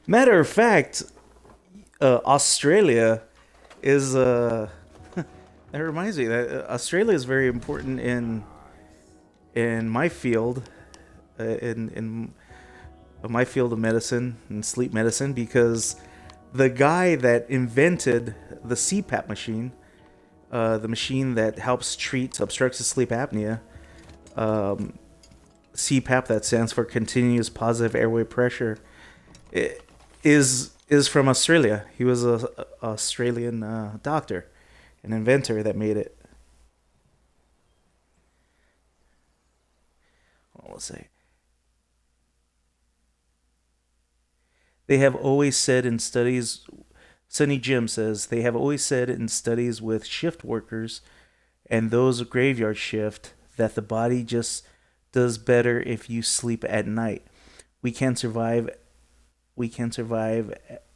Matter of fact, Australia is that reminds me that Australia is very important in my field, in my field of medicine and sleep medicine, because the guy that invented the CPAP machine, the machine that helps treat obstructive sleep apnea, um, CPAP, that stands for continuous positive airway pressure, is from Australia. He was a Australian doctor, an inventor that made it. Let's say they have always said in studies. Sunny Jim says they have always said in studies with shift workers and those graveyard shift that the body just does better if you sleep at night. We can survive. We can survive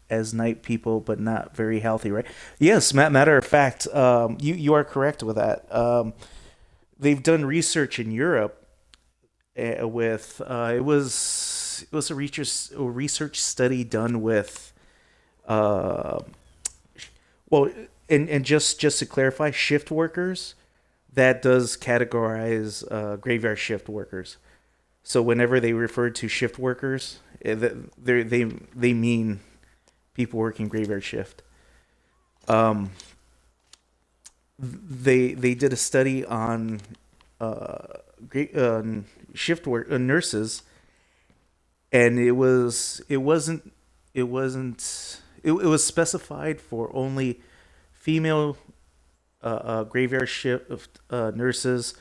as night people, but not very healthy, right? Yes, matter of fact, you are correct with that. They've done research in Europe with it was a research study done with uh, well, and just to clarify, shift workers, that does categorize graveyard shift workers. So whenever they refer to shift workers, they mean people working graveyard shift. Um, they did a study on uh, shift work nurses, and it was specified for only female graveyard shift nurses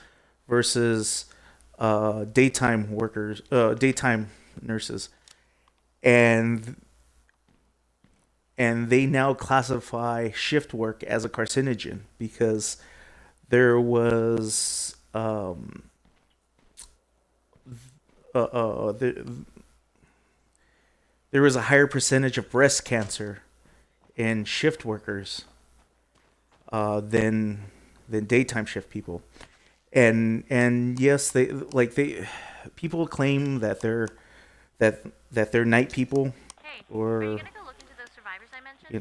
versus daytime nurses, and they now classify shift work as a carcinogen because there was there, there was a higher percentage of breast cancer in shift workers than daytime shift people. And yes, they people claim that they're night people, Hey, are you or gonna go look into those survivors I mentioned? you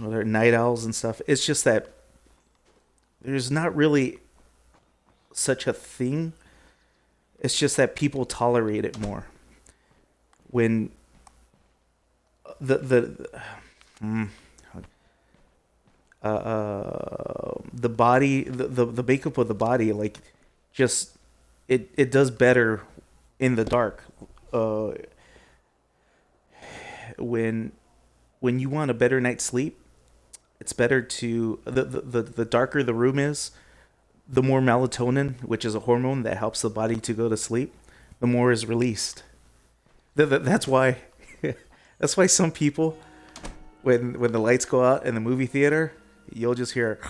know, they're night owls and stuff. It's just that there's not really such a thing. It's just that people tolerate it more when the mm, the body, the makeup of the body, like, just it does better in the dark. uh when you want a better night's sleep, it's better to the darker the room is, the more melatonin, which is a hormone that helps the body to go to sleep, the more is released. That's why that's why some people, when the lights go out in the movie theater, you'll just hear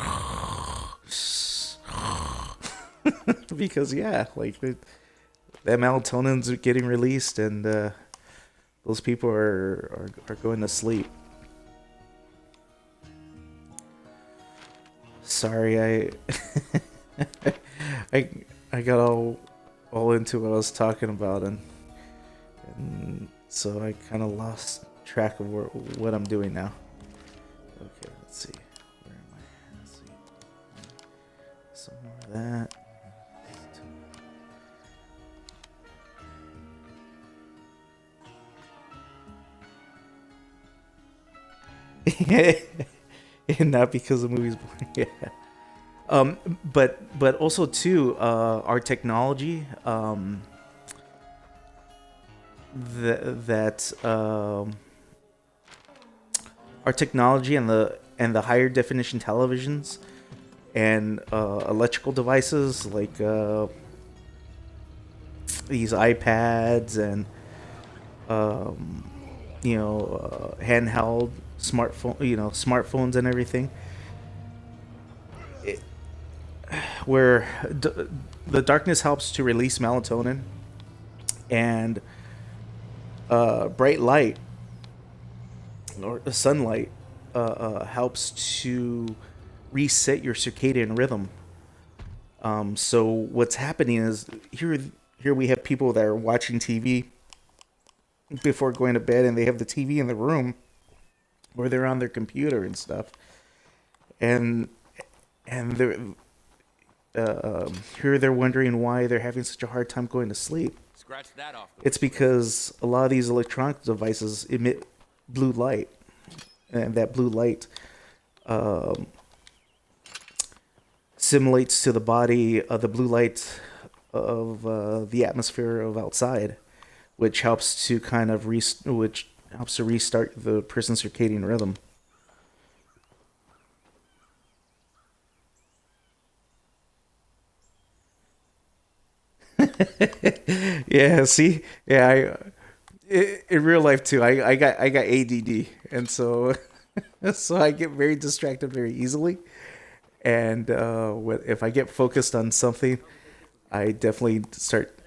because, yeah, like, that melatonin's getting released, and those people are going to sleep. Sorry, I I got all into what I was talking about, and so I kind of lost track of what I'm doing now. Okay, let's see. Where am I? Let's see. Some more of that. And not because the movie's boring. Yeah. But also too, our technology, that our technology and the higher definition televisions and electrical devices like these iPads and um, handheld smartphones and everything, it, where the darkness helps to release melatonin, and bright light or sunlight helps to reset your circadian rhythm. So what's happening is, here we have people that are watching TV before going to bed, and they have the TV in the room where they're on their computer and stuff, and they're here they're wondering why they're having such a hard time going to sleep. Scratch that off. It's because a lot of these electronic devices emit blue light, and that blue light simulates to the body the blue light of the atmosphere of outside, which helps to kind of which helps to restart the person's circadian rhythm. Yeah, see, yeah, in real life too. I got ADD, and so so I get very distracted very easily. And if I get focused on something, I definitely start.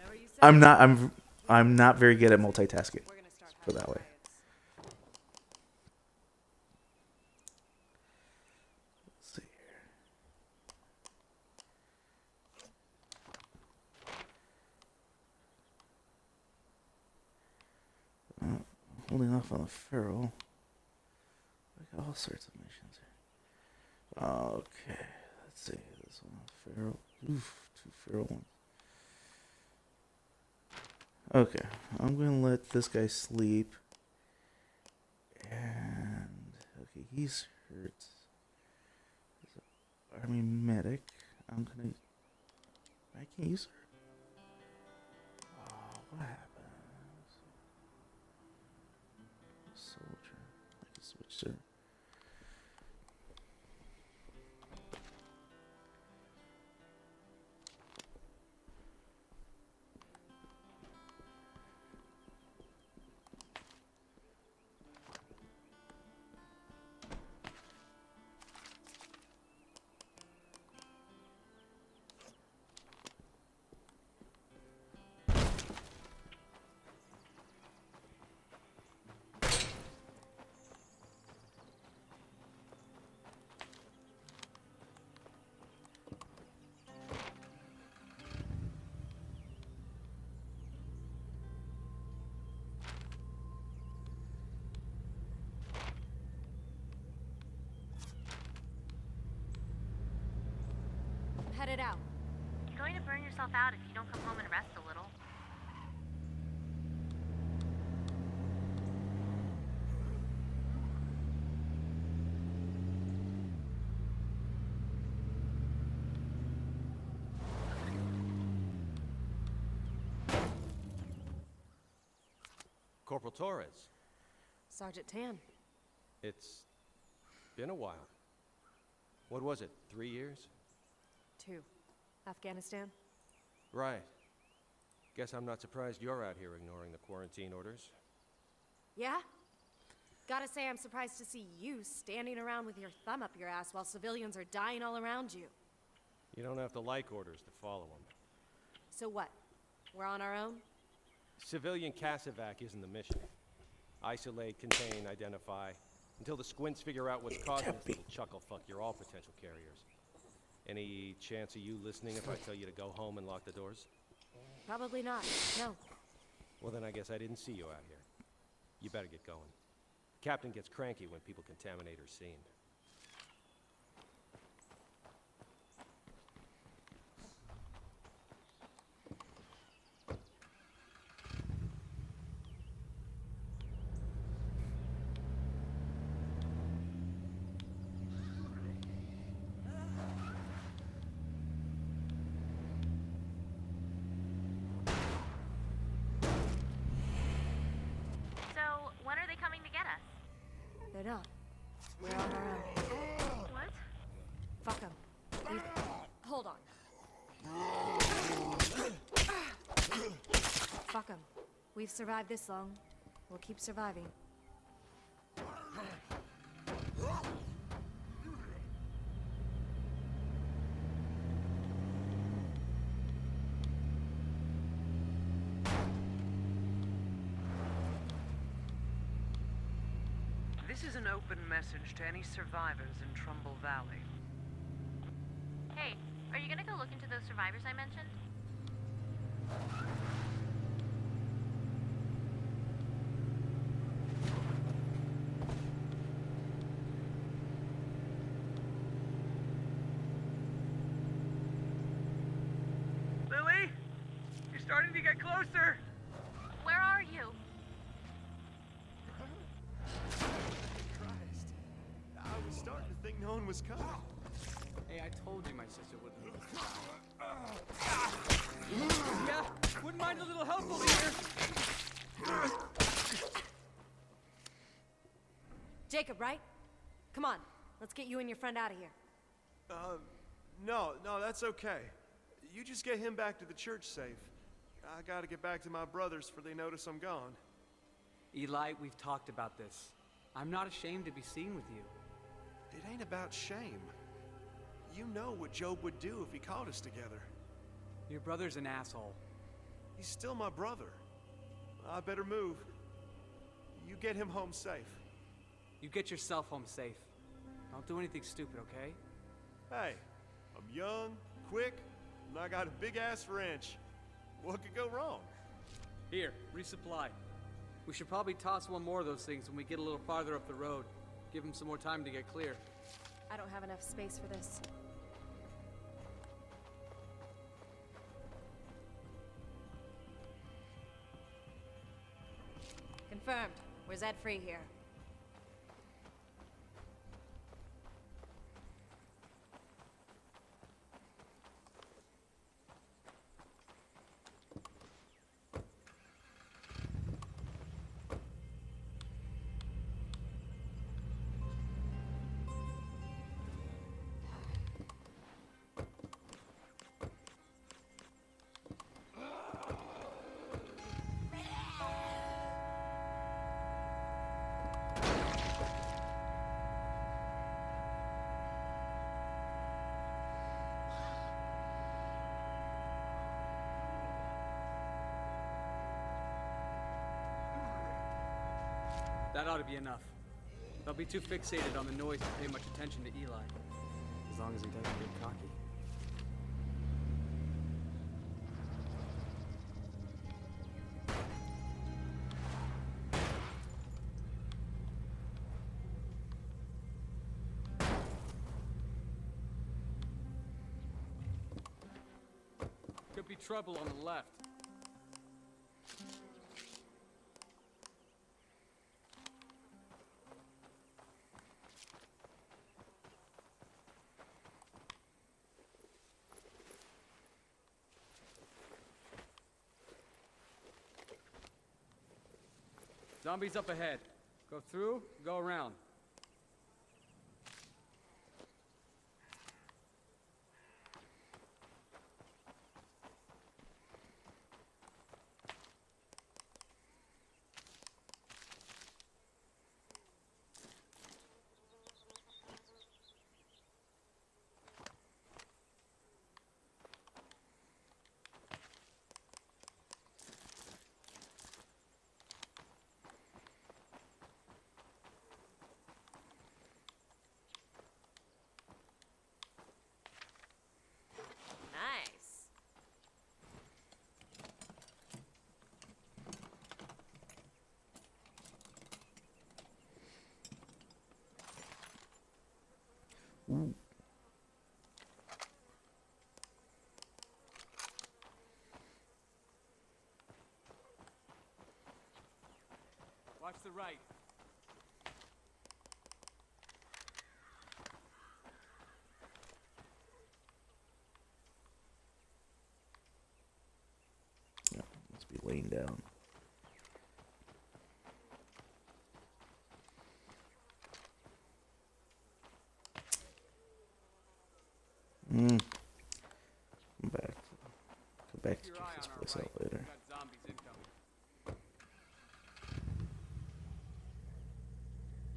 I'm not very good at multitasking. Put it that way. Let's see. Holding off on the feral. I got all sorts of missions here. Okay, let's see. This one, feral. Oof, two feral ones. Okay, I'm gonna let this guy sleep. And okay, he's hurt. He's an army medic. I'm gonna. I can't use her. Oh, what happened? Soldier. I can switch her. I'm headed out. You're going to burn yourself out if you don't come home and rest a little. Corporal Torres, Sergeant Tan. it's been a while. What was it, 3 years? 2. Afghanistan. Right. Guess I'm not surprised you're out here ignoring the quarantine orders. Yeah? Gotta say I'm surprised to see you standing around with your thumb up your ass while civilians are dying all around you. You don't have to like orders to follow them. So what? We're on our own? Civilian Casevac isn't the mission. Isolate, contain, identify. Until the squints figure out what's causing this little chuckle fuck, you're all potential carriers. Any chance of you listening if I tell you to go home and lock the doors? Probably not. No. Well, then I guess I didn't see you out here. You better get going. Captain gets cranky when people contaminate her scene. So, when are they coming to get us? They're not. We're on our own. What? Fuck them. Hold on. Fuck them. We've survived this long. We'll keep surviving. This is an open message to any survivors in Trumbull Valley. Hey, are you gonna go look into those survivors I mentioned? closer! Where are you? Christ. I was starting to think no one was coming. Hey, I told you my sister wouldn't leave us. Yeah, wouldn't mind a little help over here. Jacob, right? Come on, let's get you and your friend out of here. No, that's okay. You just get him back to the church safe. I gotta get back to my brothers before they notice I'm gone. Eli, we've talked about this. I'm not ashamed to be seen with you. It ain't about shame. You know what Job would do if he caught us together. Your brother's an asshole. He's still my brother. I better move. You get him home safe. You get yourself home safe. Don't do anything stupid, okay? Hey, I'm young, quick, and I got a big-ass wrench. What could go wrong? Here, resupply. We should probably toss one more of those things when we get a little farther up the road. Give them some more time to get clear. I don't have enough space for this. Confirmed. We're Zed free here. That ought to be enough. They'll be too fixated on the noise to pay much attention to Eli. As long as he doesn't get cocky. Could be trouble on the left. Zombies up ahead. Go through, go around. Nice. Ooh. Watch the right. Yeah, must be laying down. Come back. Come back to Keep your check eye this on our place right. out later. Got